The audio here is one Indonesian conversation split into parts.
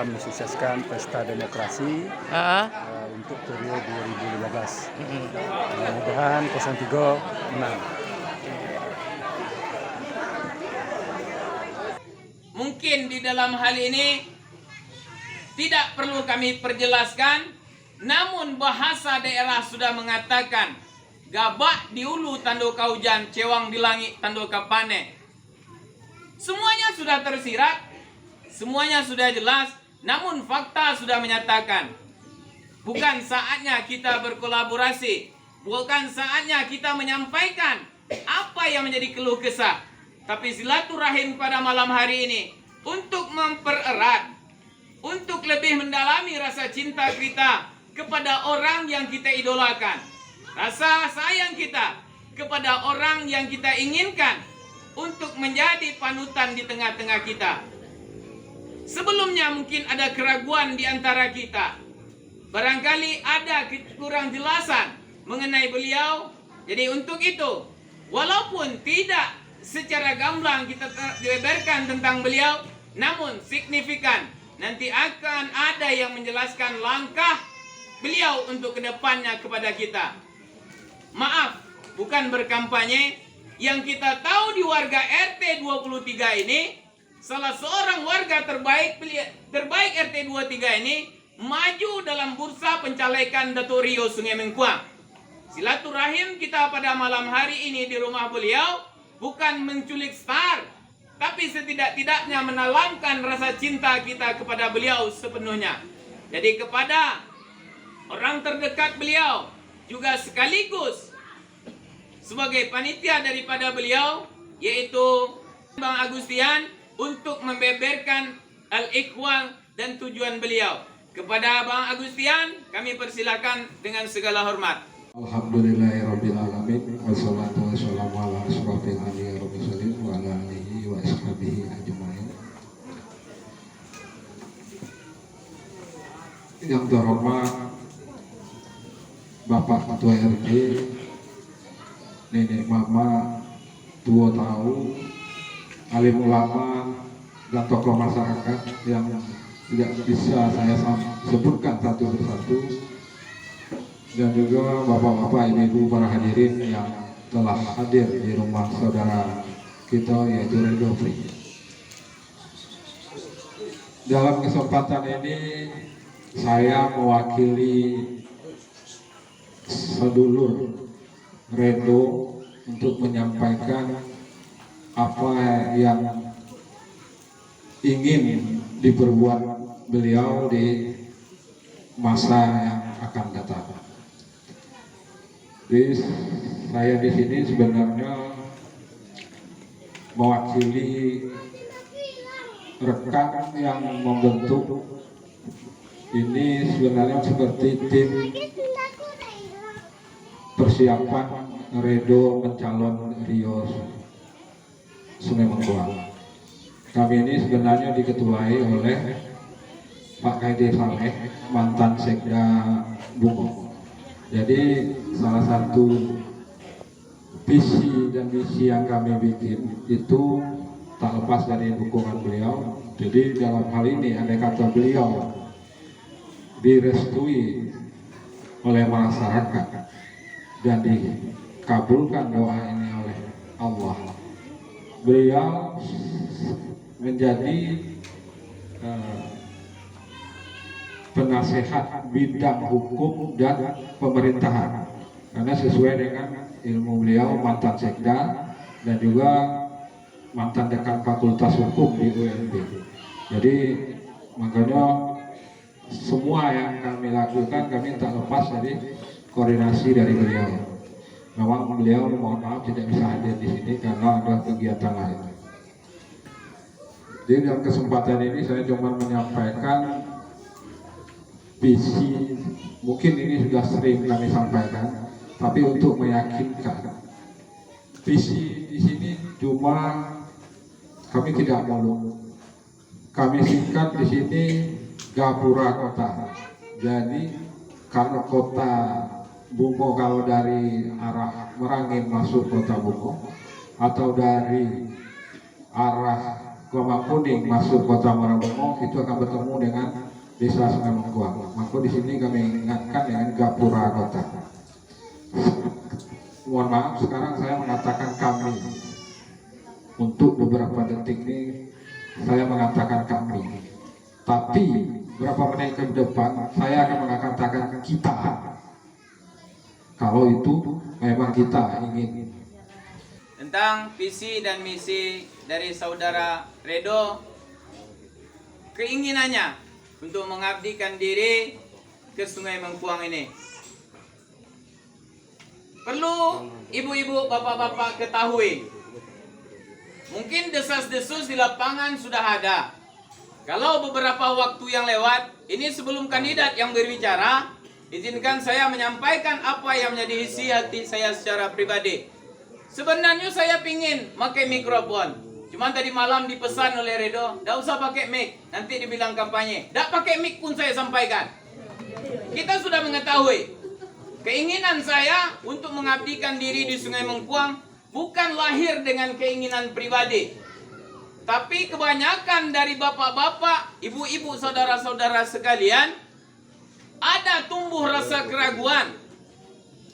kita mensukseskan pesta demokrasi untuk periode 2015. Mudah-mudahan 03 menang. Mungkin di dalam hal ini tidak perlu kami perjelaskan, namun bahasa daerah sudah mengatakan gabak di ulu tando kaujan, cewang di langit tando kapane. Semuanya sudah tersirat, semuanya sudah jelas, namun fakta sudah menyatakan bukan saatnya kita berkolaborasi, bukan saatnya kita menyampaikan apa yang menjadi keluh kesah, tapi silaturahim pada malam hari ini untuk mempererat, untuk lebih mendalami rasa cinta kita kepada orang yang kita idolakan, rasa sayang kita kepada orang yang kita inginkan untuk menjadi panutan di tengah-tengah kita. Sebelumnya mungkin ada keraguan di antara kita, barangkali ada kurang jelasan mengenai beliau. Jadi untuk itu, walaupun tidak secara gamblang kita dibeberkan tentang beliau, namun signifikan nanti akan ada yang menjelaskan langkah beliau untuk kedepannya kepada kita. Maaf, bukan berkampanye. Yang kita tahu di warga RT 23 ini, salah seorang warga terbaik RT 23 ini maju dalam bursa pencalekan Datuk Rio Sungai Mengkuang. Silaturahim kita pada malam hari ini di rumah beliau bukan menculik star, tapi setidak-tidaknya menalamkan rasa cinta kita kepada beliau sepenuhnya. Jadi kepada orang terdekat beliau, juga sekaligus sebagai panitia daripada beliau, yaitu Bang Agustian, untuk membeberkan al-ikhwal dan tujuan beliau. Kepada Bang Agustian, kami persilakan dengan segala hormat. Alhamdulillahirabbil alamin, wassalatu wassalamu ala asyrofil anbiya'i wal mursalin wa ala alihi wa ashabihi ajmain. Yang terhormat Bapak Ketua RT, Nenek Mama, tua tahu, alim ulama, dan tokoh masyarakat yang tidak bisa saya sebutkan satu persatu, dan juga bapak-bapak, ibu-ibu, para hadirin yang telah hadir di rumah saudara kita yaitu Ridho Pri. Dalam kesempatan ini saya mewakili sedulur Ridho untuk menyampaikan apa yang ingin diperbuat beliau di masa yang akan datang. Jadi saya di sini sebenarnya mewakili rekan yang membentuk ini, sebenarnya seperti tim persiapan Ridho mencalon Rio Sungai Mengkuang. Kami ini sebenarnya diketuai oleh Pak Kaide Saleh, mantan Sekda Bungo. Jadi salah satu visi dan misi yang kami bikin itu tak lepas dari dukungan beliau. Jadi dalam hal ini andai kata beliau direstui oleh masyarakat dan dikabulkan doa ini oleh Allah, beliau menjadi penasehat bidang hukum dan pemerintahan, karena sesuai dengan ilmu beliau mantan sekda dan juga mantan dekan fakultas hukum di UNB. Jadi makanya semua yang kami lakukan kami tak lepas dari koordinasi dari beliau. Memang beliau mohon maaf tidak bisa hadir di sini karena ada kegiatan lain. Jadi dalam kesempatan ini saya cuma menyampaikan visi, mungkin ini sudah sering kami sampaikan, tapi untuk meyakinkan visi di sini cuma kami tidak muluk. Kami singkat di sini Gapura Kota. Jadi karena kota Bungo, kalau dari arah Merangin masuk kota Bungo atau dari arah Gua Kuning masuk kota Marabungo itu akan bertemu dengan desa Sungai Mengkuang. Maka di sini kami ingatkan dengan gapura kota. Mohon maaf, sekarang saya mengatakan kami. Untuk beberapa detik ini saya mengatakan kami. Tapi beberapa menit ke depan saya akan mengatakan kita. Kalau itu memang kita ingin. Tentang visi dan misi dari saudara Redo, keinginannya untuk mengabdikan diri ke Sungai Mengkuang ini. Perlu ibu-ibu, bapak-bapak ketahui, mungkin desas-desus di lapangan sudah ada. Kalau beberapa waktu yang lewat, ini sebelum kandidat yang berbicara, izinkan saya menyampaikan apa yang menjadi isi hati saya secara pribadi. Sebenarnya saya pingin pakai mikrofon. Cuman tadi malam dipesan oleh Redo, tidak usah pakai mic, nanti dibilang kampanye. Tidak pakai mic pun saya sampaikan. Kita sudah mengetahui, keinginan saya untuk mengabdikan diri di Sungai Mengkuang bukan lahir dengan keinginan pribadi. Tapi kebanyakan dari bapak-bapak, ibu-ibu, saudara-saudara sekalian, ada tumbuh rasa keraguan.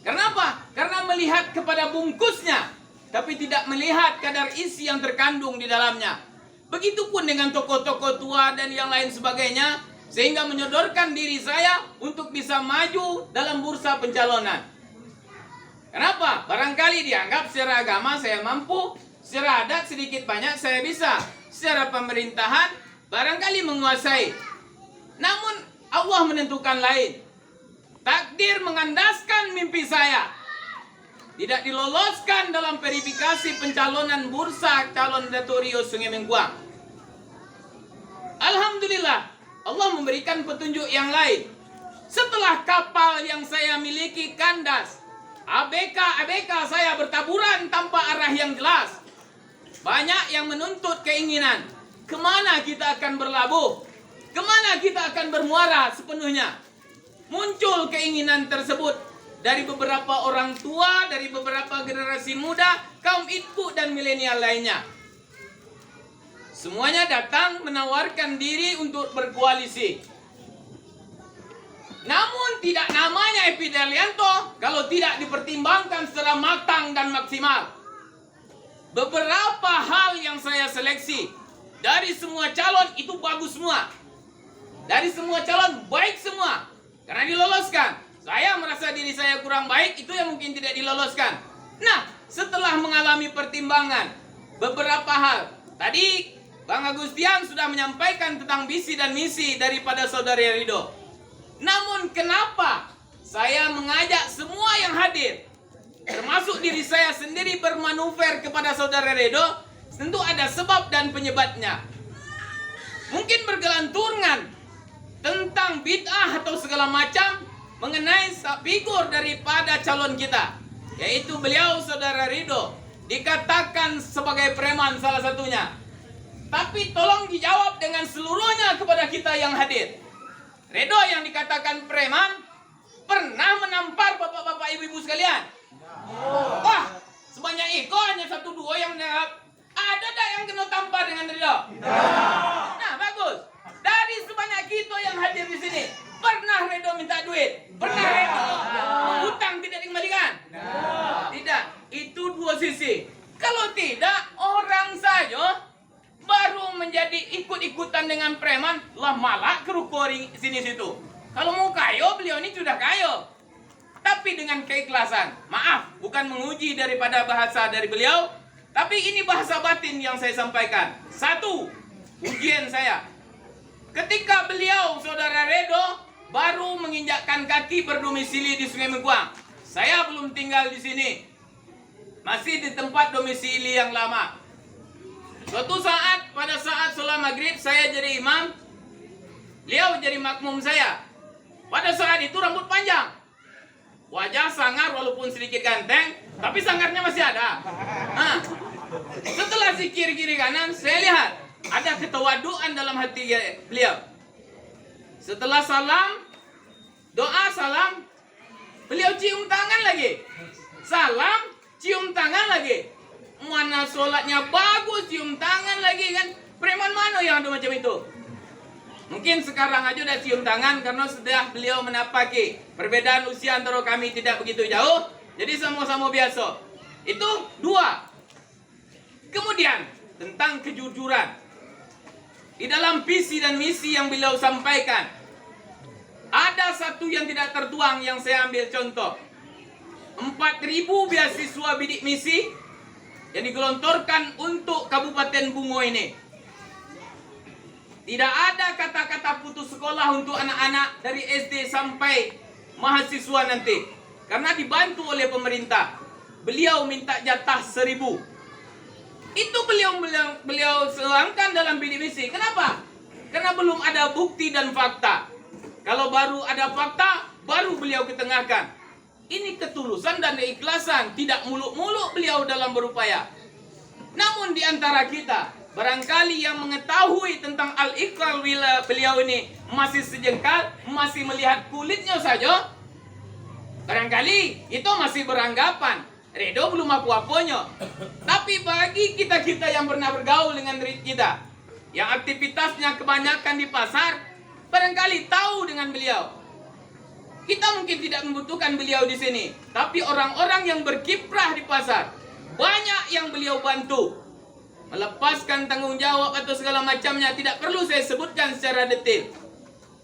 Kenapa? Karena melihat kepada bungkusnya, tapi tidak melihat kadar isi yang terkandung di dalamnya. Begitupun dengan tokoh-tokoh tua dan yang lain sebagainya, sehingga menyodorkan diri saya untuk bisa maju dalam bursa pencalonan. Kenapa? Barangkali dianggap secara agama saya mampu, secara adat sedikit banyak saya bisa, secara pemerintahan barangkali menguasai. Namun Allah menentukan lain. Takdir mengandaskan mimpi saya. Tidak diloloskan dalam verifikasi pencalonan bursa calon Datuk Rio Sungai Mengkuang. Alhamdulillah, Allah memberikan petunjuk yang lain. Setelah kapal yang saya miliki kandas, ABK saya bertaburan tanpa arah yang jelas. Banyak yang menuntut keinginan, kemana kita akan berlabuh, kemana kita akan bermuara sepenuhnya. Muncul keinginan tersebut dari beberapa orang tua, dari beberapa generasi muda, kaum ibu dan milenial lainnya. Semuanya datang menawarkan diri untuk berkoalisi. Namun tidak namanya Epi Darlianto kalau tidak dipertimbangkan secara matang dan maksimal. Beberapa hal yang saya seleksi dari semua calon itu bagus semua. Dari semua calon baik semua. Karena diloloskan. Saya merasa diri saya kurang baik, itu yang mungkin tidak diloloskan. Nah, setelah mengalami pertimbangan beberapa hal, tadi Bang Agustian sudah menyampaikan tentang visi dan misi daripada saudara Rido. Namun kenapa saya mengajak semua yang hadir, termasuk diri saya sendiri, bermanuver kepada saudara Rido? Tentu ada sebab dan penyebabnya. Mungkin bergelantungan tentang bid'ah atau segala macam mengenai figur daripada calon kita, yaitu beliau saudara Rido, dikatakan sebagai preman salah satunya. Tapi tolong dijawab dengan seluruhnya kepada kita yang hadir. Rido yang dikatakan preman pernah menampar bapak-bapak ibu-ibu sekalian? Wah, sebanyak itu hanya 1-2 yang menangkap. Ada tak yang kena tampar dengan Rido? Nah, bagus. Dari sebanyak kita yang hadir di sini, pernah Rido minta duit? Pernah Rido hutang tidak dikembalikan? Tidak. Itu dua sisi. Kalau tidak, orang saja baru menjadi ikut-ikutan dengan preman, lah malah kerukuri sini-situ. Kalau mau kayo, beliau ini sudah kayo. Tapi dengan keikhlasan. Maaf, bukan menguji daripada bahasa dari beliau, tapi ini bahasa batin yang saya sampaikan. Satu, ujian saya. Ketika beliau, saudara Rido, baru menginjakkan kaki berdomisili di Sungai Mengkuang. Saya belum tinggal di sini. Masih di tempat domisili yang lama. Suatu saat, pada saat sholat maghrib, saya jadi imam. Beliau jadi makmum saya. Pada saat itu rambut panjang. Wajah sangar walaupun sedikit ganteng, tapi sangarnya masih ada. Nah, setelah zikir kiri kanan, saya lihat ada ketawaduan dalam hati beliau. Setelah salam, doa salam, beliau cium tangan lagi. Salam, cium tangan lagi. Mana sholatnya bagus, cium tangan lagi kan. semacam itu. Mungkin sekarang aja udah cium tangan karena sudah beliau menapaki perbedaan usia antara kami tidak begitu jauh. Jadi sama-sama biasa. Itu dua. Kemudian tentang kejujuran. Di dalam visi dan misi yang beliau sampaikan, ada satu yang tidak tertuang yang saya ambil contoh. 4.000 beasiswa bidik misi yang digelontorkan untuk Kabupaten Bungo ini. Tidak ada kata-kata putus sekolah untuk anak-anak dari SD sampai mahasiswa nanti. Karena dibantu oleh pemerintah. Beliau minta jatah 1.000. Itu beliau selangkan dalam bidik misi. Kenapa? Karena belum ada bukti dan fakta. Kalau baru ada fakta, baru beliau ketengahkan. Ini ketulusan dan keikhlasan, tidak muluk-muluk beliau dalam berupaya. Namun di antara kita, barangkali yang mengetahui tentang al-iqral beliau ini masih sejengkal, masih melihat kulitnya saja. Barangkali itu masih beranggapan Redo belum apa-apanya. Tapi bagi kita-kita yang pernah bergaul dengan kita, yang aktivitasnya kebanyakan di pasar, barangkali tahu dengan beliau. Kita mungkin tidak membutuhkan beliau di sini, tapi orang-orang yang berkiprah di pasar, banyak yang beliau bantu. Melepaskan tanggung jawab atau segala macamnya tidak perlu saya sebutkan secara detail.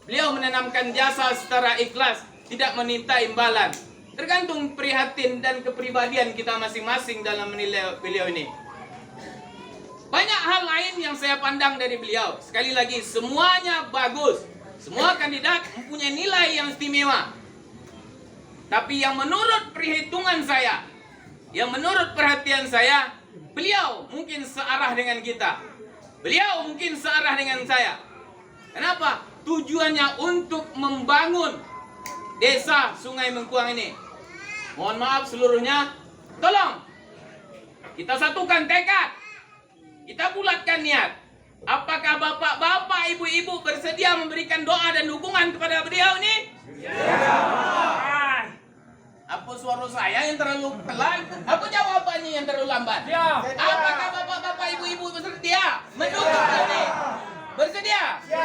Beliau menanamkan jasa secara ikhlas, tidak meminta imbalan. Tergantung prihatin dan kepribadian kita masing-masing dalam menilai beliau ini. Banyak hal lain yang saya pandang dari beliau. Sekali lagi, semuanya bagus. Semua kandidat mempunyai nilai yang istimewa. Tapi yang menurut perhitungan saya, yang menurut perhatian saya, beliau mungkin searah dengan kita. Beliau mungkin searah dengan saya. Kenapa? Tujuannya untuk membangun desa Sungai Mengkuang ini. Mohon maaf seluruhnya, tolong kita satukan tekad, kita bulatkan niat. Apakah bapak-bapak, ibu-ibu bersedia memberikan doa dan dukungan kepada beliau ini? Ya. Apa suara saya yang terlalu pelan? Apa jawabannya yang terlalu lambat? Ya. Apakah bapak-bapak, ibu-ibu bersedia mendukung beliau ini? Bersedia? Ya.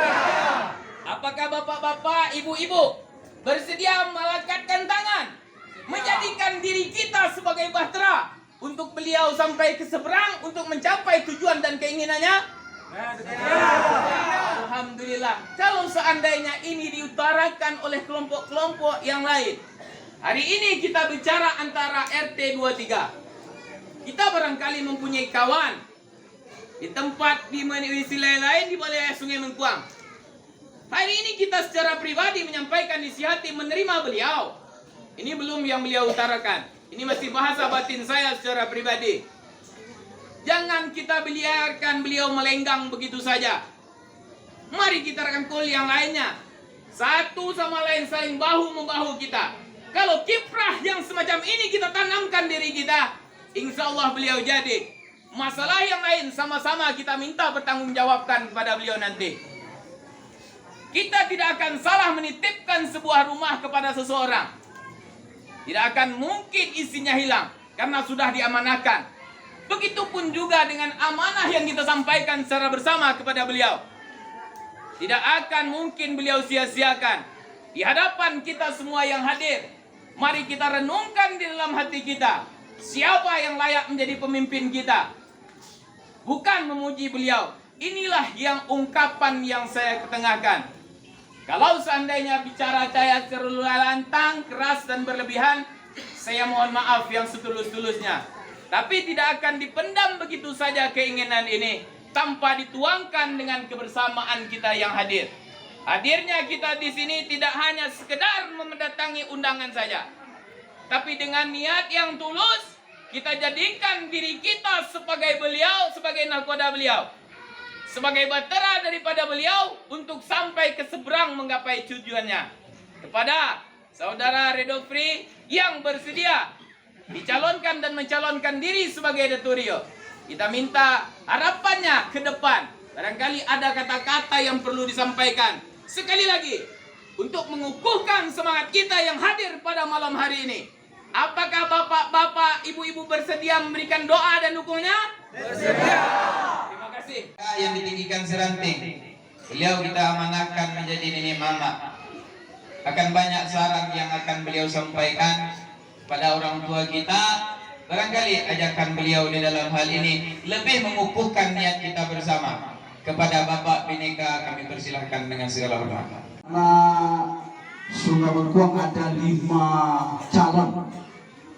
Apakah bapak-bapak, ibu-ibu bersedia melekatkan tangan, menjadikan diri kita sebagai bahtera untuk beliau sampai ke seberang untuk mencapai tujuan dan keinginannya? Alhamdulillah. Kalau seandainya ini diutarakan oleh kelompok-kelompok yang lain, hari ini kita bicara antara RT 23. Kita barangkali mempunyai kawan di tempat di wilayah lain di wilayah Sungai Mengkuang. Hari ini kita secara pribadi menyampaikan isi hati menerima beliau. Ini belum yang beliau utarakan. Ini masih bahasa batin saya secara pribadi. Jangan kita biarkan beliau melenggang begitu saja. Mari kita rangkul yang lainnya. Satu sama lain saling bahu-membahu kita. Kalau kiprah yang semacam ini kita tanamkan diri kita, insya Allah beliau jadi. Masalah yang lain sama-sama kita minta bertanggungjawabkan kepada beliau nanti. Kita tidak akan salah menitipkan sebuah rumah kepada seseorang. Tidak akan mungkin isinya hilang karena sudah diamanahkan. Begitupun juga dengan amanah yang kita sampaikan secara bersama kepada beliau. Tidak akan mungkin beliau sia-siakan. Di hadapan kita semua yang hadir, mari kita renungkan di dalam hati kita, siapa yang layak menjadi pemimpin kita. Bukan memuji beliau. Inilah yang ungkapan yang saya ketengahkan. Kalau seandainya bicara saya terlalu lantang, keras dan berlebihan, saya mohon maaf yang setulus-tulusnya. Tapi tidak akan dipendam begitu saja keinginan ini tanpa dituangkan dengan kebersamaan kita yang hadir. Hadirnya kita di sini tidak hanya sekedar mendatangi undangan saja, tapi dengan niat yang tulus kita jadikan diri kita sebagai beliau, sebagai nahkoda beliau, sebagai bahtera daripada beliau untuk sampai ke seberang menggapai tujuannya. Kepada saudara Redo Free yang bersedia dicalonkan dan mencalonkan diri sebagai Daturio, kita minta harapannya ke depan. Barangkali ada kata-kata yang perlu disampaikan. Sekali lagi, untuk mengukuhkan semangat kita yang hadir pada malam hari ini. Apakah bapak-bapak, ibu-ibu bersedia memberikan doa dan dukungannya? Bersedia. Terima kasih. kasih. Yang ditinggikan seranting, beliau kita amanahkan menjadi nenek mama. Akan banyak saran yang akan beliau sampaikan pada orang tua kita. Barangkali ajakan beliau di dalam hal ini lebih mengukuhkan niat kita bersama. Kepada Bapak Bhinneka kami persilahkan dengan segala hormat. Nah, Sungai Bengkuang ada 5 calon,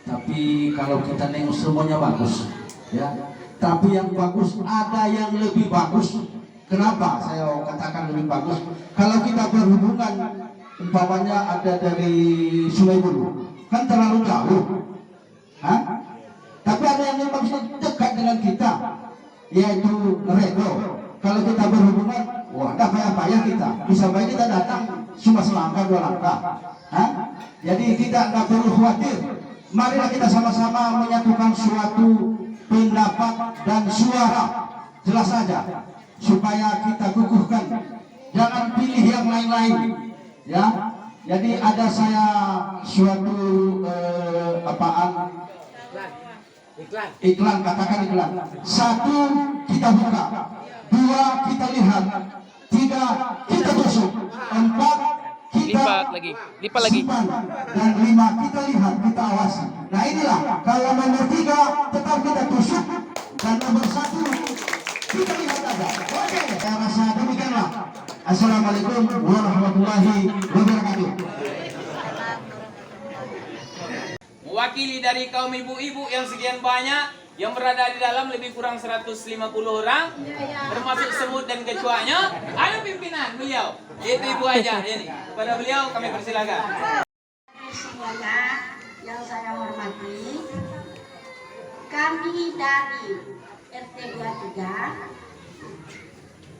tapi kalau kita nengok semuanya bagus, ya. Tapi yang bagus ada yang lebih bagus. Kenapa saya katakan lebih bagus? Kalau kita berhubungan, umpamanya ada dari Sungai Bulu, kan terlalu jauh. Hah? Tapi ada yang lebih bagus dekat dengan kita, yaitu Redo. Kalau kita berhubungan, wah, tak payah-payah kita. Bisa baik kita datang cuma selangkah 2 langkah. Hah? Jadi kita nggak perlu khawatir. Marilah kita sama-sama menyatukan suatu pendapat dan suara, jelas saja, supaya kita kukuhkan. Jangan pilih yang lain-lain, ya. Jadi ada saya suatu iklan, katakan iklan. 1 kita buka, 2 kita lihat, 3 kita tusuk, 4 kita lipat lagi, simpan, dan 5 kita lihat, kita awasi. Nah inilah, kalau nomor 3 tetap kita tusuk, dan nomor 1 kita lihat aja. Oke, saya rasa demikianlah. Assalamualaikum warahmatullahi wabarakatuh. Mewakili dari kaum ibu-ibu yang sekian banyak, yang berada di dalam lebih kurang 150 orang, termasuk semut dan kecoanya, ada pimpinan beliau, yaitu Ibu Haja. Ini kepada beliau kami persilakan. Semuanya yang saya hormati, kami dari RT 23,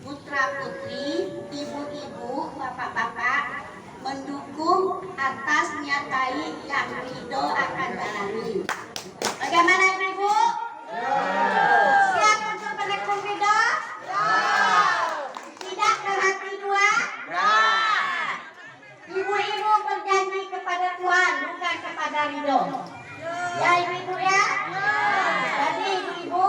putra putri, ibu-ibu, bapak-bapak mendukung atas nyatai yang Ridho akan jalani. Bagaimana ibu? Siap untuk mendukung Ridho? Tidak berhati dua? Ibu-ibu berjanji kepada Tuhan, bukan kepada Ridho. Ya ibu-ibu ya? Jadi ibu-ibu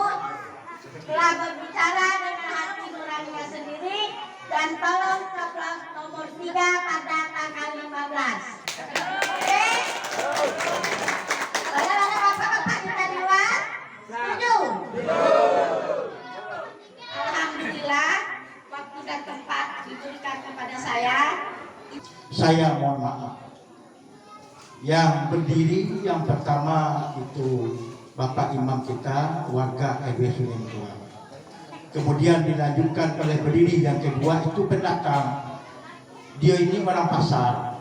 telah berbicara dengan hati nuraninya sendiri, dan tolong coblos nomor 3 pada tanggal 15. Oke? Ada bapak-bapak kita di luar? Setuju? Alhamdulillah, waktu dan tempat diberikan kepada saya. Saya mohon maaf. Yang berdiri yang pertama itu Bapak Imam kita, warga RW Sungai Bengkuang. Kemudian dilanjutkan oleh berdiri yang kedua itu pendatang. Dia ini orang pasar,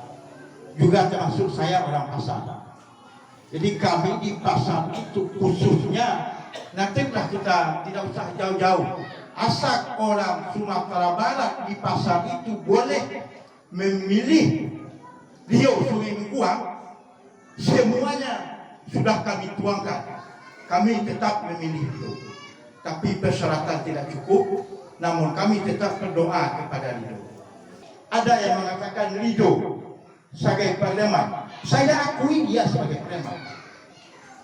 juga termasuk saya orang pasar. Jadi kami di pasar itu khususnya, nantilah kita tidak usah jauh-jauh. Asal orang Sumatera Barat di pasar itu boleh memilih Rio Sungai Bengkuang, semuanya sudah kami tuangkan. Kami tetap memilih Rio. Tapi persyaratan tidak cukup, namun kami tetap berdoa kepada Ridho. Ada yang mengatakan Ridho sebagai preman. Saya akui dia sebagai preman.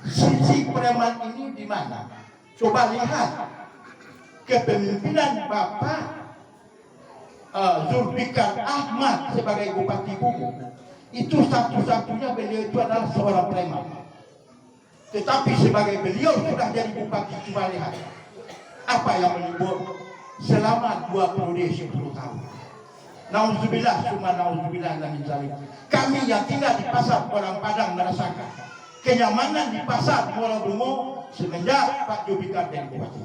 Sisi preman ini di mana? Coba lihat kepemimpinan Bapak Zulfikar Ahmad sebagai Bupati Bumi. Itu satu-satunya beliau itu adalah seorang preman. Tetapi sebagai beliau sudah jadi Bupati, coba lihat apa yang menyebut selama 2 periode 10 tahun. Nauzubillah, summa nauzubillah min zalim. Kami yang tinggal di pasar orang Padang merasakan kenyamanan di pasar Muara Bungo semenjak Pak Zulfikar jadi bupati.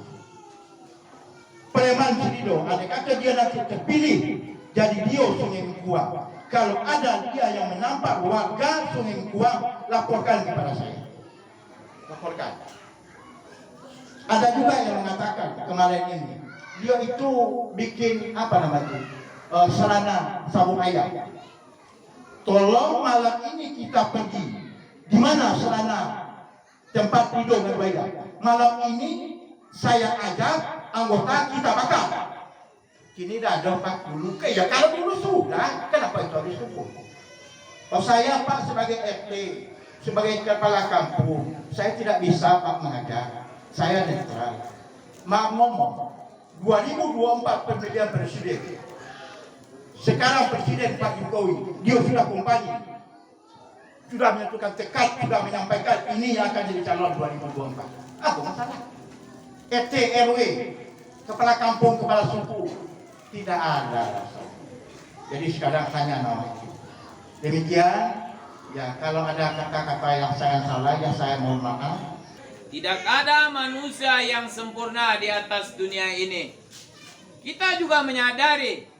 Preman Ridho, andai kata dia nanti terpilih jadi Dio Sungai Bengkuang, kalau ada dia yang menampar warga Sungai Bengkuang, laporkan kepada saya. Laporkan. Ada juga yang mengatakan kemarin ini, dia itu bikin apa namanya, sarana sabung ayam. Tolong malam ini kita pergi. Di mana sarana tempat tidur berbeda? Malam ini saya ajak anggota kita bakar. Kini dah ada 40 ke. Ya kalau dulu sudah, kenapa itu harus cukup? Kalau saya Pak sebagai RT, sebagai kepala kampung, saya tidak bisa Pak mengajar. Saya netral. Mak ngomong, 2024 pemilihan presiden. Sekarang Presiden Pak Jokowi, dia sudah kumpulkan, sudah menentukan tekad, sudah menyampaikan ini yang akan jadi calon 2024. Apa masalah? RT RW, kepala kampung, kepala suku, tidak ada. Jadi sekarang hanya nama itu. Demikian, ya kalau ada kata-kata yang saya salah, ya saya mohon maaf. Tidak ada manusia yang sempurna di atas dunia ini. Kita juga menyadari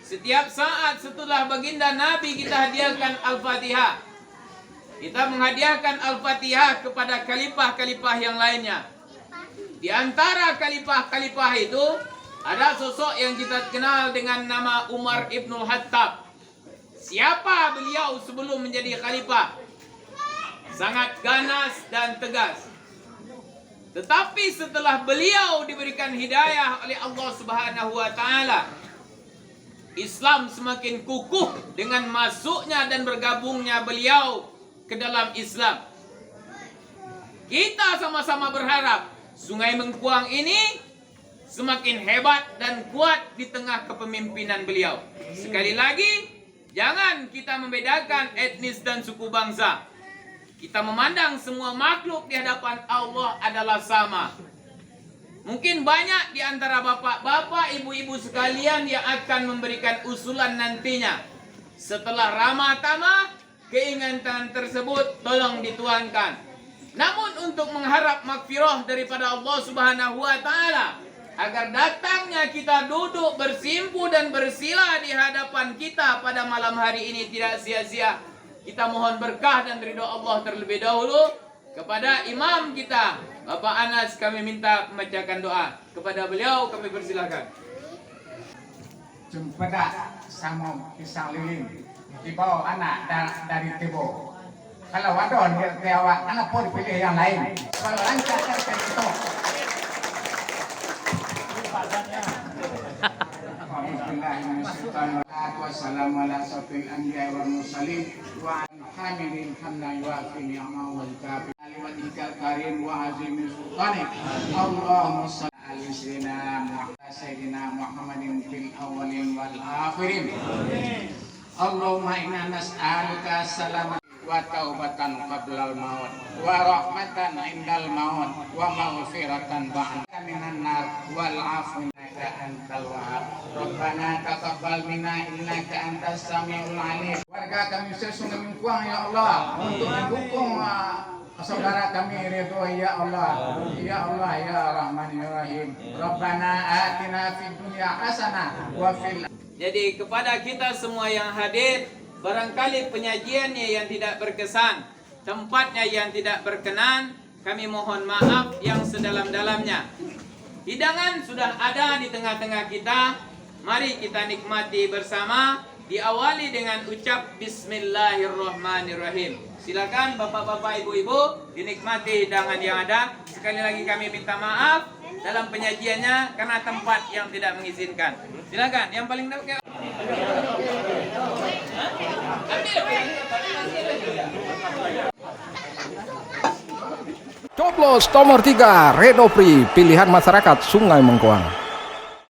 setiap saat setelah baginda Nabi kita hadiahkan Al-Fatihah. Kita menghadiahkan Al-Fatihah kepada khalifah-khalifah yang lainnya. Di antara khalifah-khalifah itu ada sosok yang kita kenal dengan nama Umar Ibnul Khattab. Siapa beliau sebelum menjadi khalifah? Sangat ganas dan tegas. Tetapi setelah beliau diberikan hidayah oleh Allah Subhanahu wa taala, Islam semakin kukuh dengan masuknya dan bergabungnya beliau ke dalam Islam. Kita sama-sama berharap Sungai Mengkuang ini semakin hebat dan kuat di tengah kepemimpinan beliau. Sekali lagi, jangan kita membedakan etnis dan suku bangsa. Kita memandang semua makhluk di hadapan Allah adalah sama. Mungkin banyak di antara bapak-bapak, ibu-ibu sekalian yang akan memberikan usulan nantinya. Setelah ramah tamah, keinginan tersebut tolong dituangkan. Namun untuk mengharap makfirah daripada Allah Subhanahu wa taala, agar datangnya kita duduk bersimpu dan bersila di hadapan kita pada malam hari ini tidak sia-sia. Kita mohon berkah dan ridho Allah terlebih dahulu kepada imam kita, Bapak Anas, kami minta membacakan doa. Kepada beliau kami persilakan. Jempeda sama pisang lilin dibawa anak dari Tibo. Kalau wadon dia anak pun pilih yang lain. Kalau lancar kayak itu. Wassalamu ala asrofil anbiya'i wal mursalin wa hamidin hamdan yuafi ni'amahu wal kafi wajhikal karim wa azimi sultanik. Allahumma shalli ala sayyidina Muhammadin fil awwalin wal akhirin. Allahumma inna nas'aluka salaman wa taubatan qablal maut wa rahmatan indal maut wa maghfiratan ba'da minan nar wal afwa innaka antal wahhab. Rabbana taqabbal minna innaka antas samiul alim. Warga kami Sungai Mengkuang ya Allah, untuk mendukung saudara kami Ridho ya Allah. Ya Allah ya Rahman ya Rahim. Rabbana atina fid dunya hasanah wa fil. Jadi kepada kita semua yang hadir, barangkali penyajiannya yang tidak berkesan, tempatnya yang tidak berkenan, kami mohon maaf yang sedalam-dalamnya. Hidangan sudah ada di tengah-tengah kita. Mari kita nikmati bersama. Diawali dengan ucap Bismillahirrahmanirrahim. Silakan bapak-bapak, ibu-ibu, dinikmati hidangan yang ada. Sekali lagi kami minta maaf dalam penyajiannya karena tempat yang tidak mengizinkan. Silakan yang paling dekat. Coblos nomor 3, Redopri, pilihan masyarakat Sungai Mengkuang.